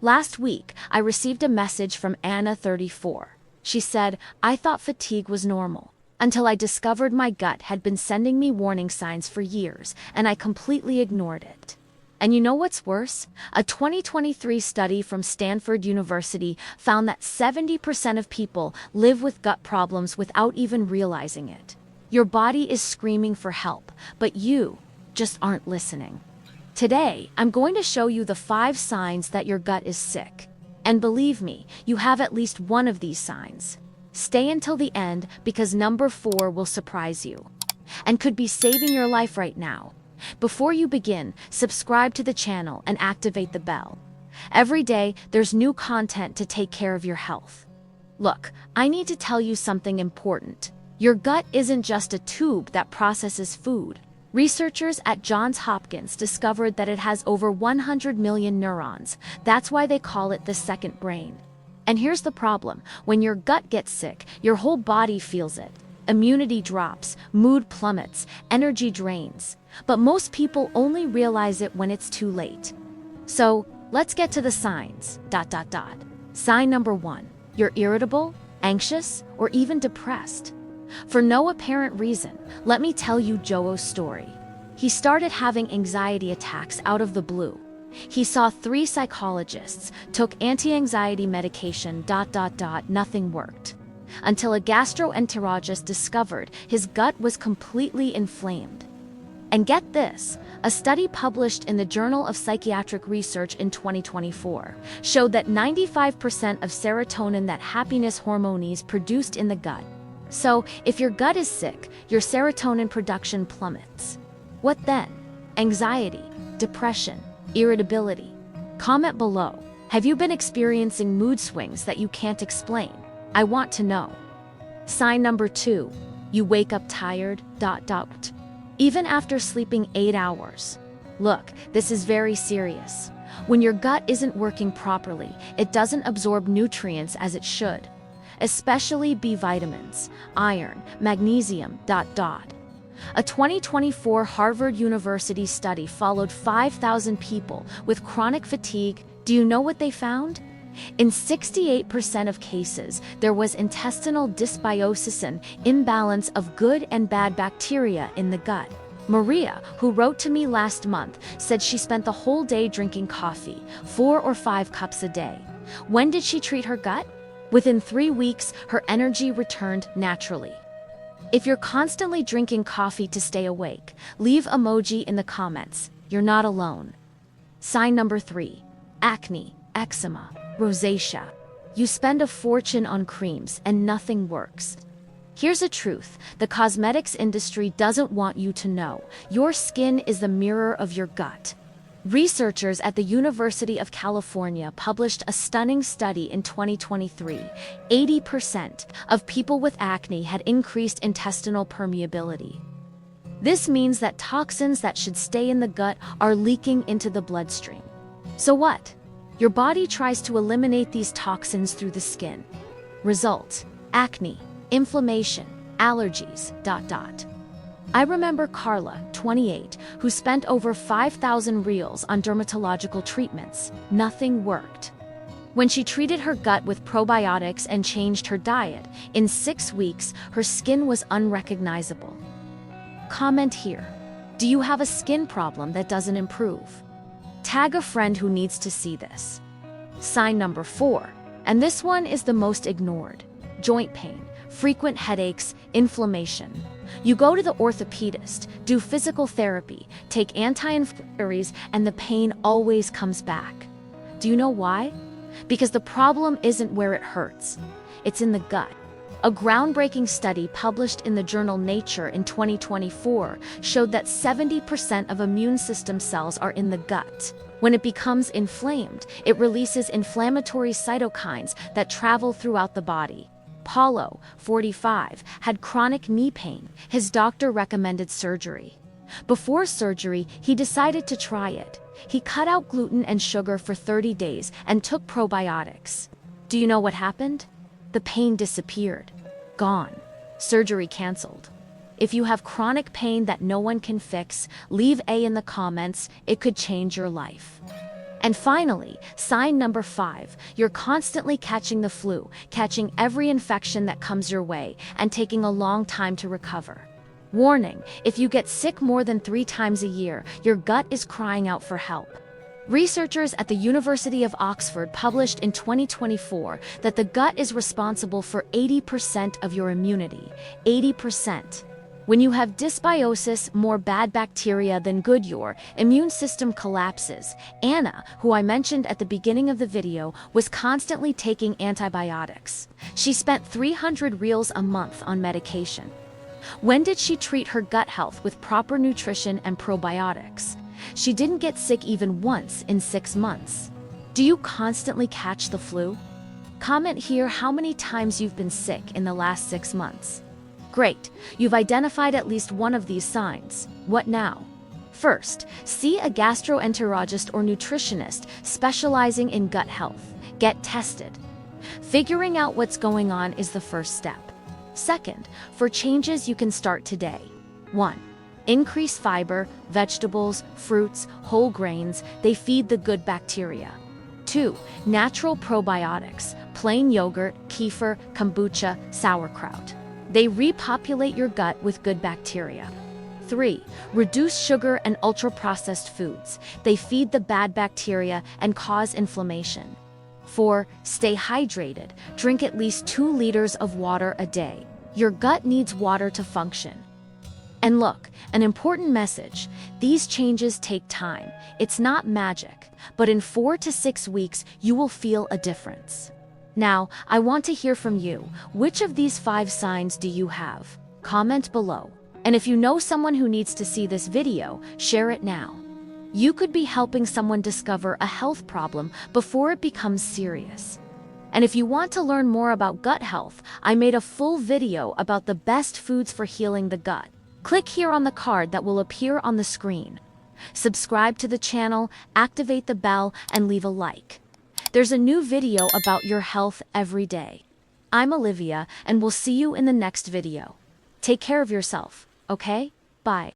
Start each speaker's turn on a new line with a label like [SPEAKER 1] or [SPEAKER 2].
[SPEAKER 1] Last week, I received a message from Anna, 34. She said, "I thought fatigue was normal, until I discovered my gut had been sending me warning signs for years, and I completely ignored it." And you know what's worse? A 2023 study from Stanford University found that 70% of people live with gut problems without even realizing it. Your body is screaming for help, but you just aren't listening. Today, I'm going to show you the 5 signs that your gut is sick. And believe me, you have at least one of these signs. Stay until the end because number 4 will surprise you and could be saving your life right now. Before you begin, subscribe to the channel and activate the bell. Every day, there's new content to take care of your health. Look, I need to tell you something important. Your gut isn't just a tube that processes food. Researchers at Johns Hopkins discovered that it has over 100 million neurons. That's why they call it the second brain. And here's the problem. When your gut gets sick, your whole body feels it. Immunity drops, mood plummets, energy drains. But most people only realize it when it's too late. So, let's get to the signs. Sign number 1. You're irritable, anxious, or even depressed. For no apparent reason, let me tell you Joe's story. He started having anxiety attacks out of the blue. He saw 3 psychologists, took anti-anxiety medication, nothing worked. Until a gastroenterologist discovered his gut was completely inflamed. And get this, a study published in the Journal of Psychiatric Research in 2024 showed that 95% of serotonin, that happiness hormone, is produced in the gut. So, if your gut is sick, your serotonin production plummets. What then? Anxiety, depression, irritability. Comment below. Have you been experiencing mood swings that you can't explain? I want to know. Sign number 2. You wake up tired, even after sleeping 8 hours. Look, this is very serious. When your gut isn't working properly, it doesn't absorb nutrients as it should. Especially B vitamins, iron, magnesium, A 2024 Harvard University study followed 5,000 people with chronic fatigue. Do you know what they found? In 68% of cases, there was intestinal dysbiosis, an imbalance of good and bad bacteria in the gut. Maria, who wrote to me last month, said she spent the whole day drinking coffee, 4 or 5 cups a day. When did she treat her gut? Within 3 weeks, her energy returned naturally. If you're constantly drinking coffee to stay awake, leave emoji in the comments. You're not alone. Sign number 3. Acne, eczema, rosacea. You spend a fortune on creams and nothing works. Here's the truth. The cosmetics industry doesn't want you to know. Your skin is the mirror of your gut. Researchers at the University of California published a stunning study in 2023. 80% of people with acne had increased intestinal permeability. This means that toxins that should stay in the gut are leaking into the bloodstream. So what? Your body tries to eliminate these toxins through the skin. Result: acne, inflammation, allergies, I remember Carla, 28, who spent over 5,000 reals on dermatological treatments. Nothing worked. When she treated her gut with probiotics and changed her diet, in 6 weeks, her skin was unrecognizable. Comment here. Do you have a skin problem that doesn't improve? Tag a friend who needs to see this. Sign number 4, and this one is the most ignored. Joint pain, frequent headaches, inflammation. You go to the orthopedist, do physical therapy, take anti-inflammatories, and the pain always comes back. Do you know why? Because the problem isn't where it hurts. It's in the gut. A groundbreaking study published in the journal Nature in 2024 showed that 70% of immune system cells are in the gut. When it becomes inflamed, it releases inflammatory cytokines that travel throughout the body. Paulo, 45, had chronic knee pain. His doctor recommended surgery. Before surgery, he decided to try it. He cut out gluten and sugar for 30 days and took probiotics. Do you know what happened? The pain disappeared. Gone. Surgery canceled. If you have chronic pain that no one can fix, leave A in the comments. It could change your life. And finally, sign number 5, you're constantly catching the flu, catching every infection that comes your way, and taking a long time to recover. Warning, if you get sick more than 3 times a year, your gut is crying out for help. Researchers at the University of Oxford published in 2024 that the gut is responsible for 80% of your immunity. 80%. When you have dysbiosis, more bad bacteria than good, your immune system collapses. Anna, who I mentioned at the beginning of the video, was constantly taking antibiotics. She spent 300 reals a month on medication. When did she treat her gut health with proper nutrition and probiotics? She didn't get sick even once in 6 months. Do you constantly catch the flu? Comment here how many times you've been sick in the last 6 months. Great, you've identified at least one of these signs. What now? First, see a gastroenterologist or nutritionist specializing in gut health. Get tested. Figuring out what's going on is the first step. Second, for changes you can start today. 1. Increase fiber, vegetables, fruits, whole grains, they feed the good bacteria. 2. Natural probiotics, plain yogurt, kefir, kombucha, sauerkraut. They repopulate your gut with good bacteria. 3. Reduce sugar and ultra-processed foods. They feed the bad bacteria and cause inflammation. 4. Stay hydrated. Drink at least 2 liters of water a day. Your gut needs water to function. And look, an important message. These changes take time. It's not magic, but in 4 to 6 weeks, you will feel a difference. Now, I want to hear from you. Which of these 5 signs do you have? Comment below. And if you know someone who needs to see this video, share it now. You could be helping someone discover a health problem before it becomes serious. And if you want to learn more about gut health, I made a full video about the best foods for healing the gut. Click here on the card that will appear on the screen. Subscribe to the channel, activate the bell, and leave a like. There's a new video about your health every day. I'm Olivia, and we'll see you in the next video. Take care of yourself, okay? Bye.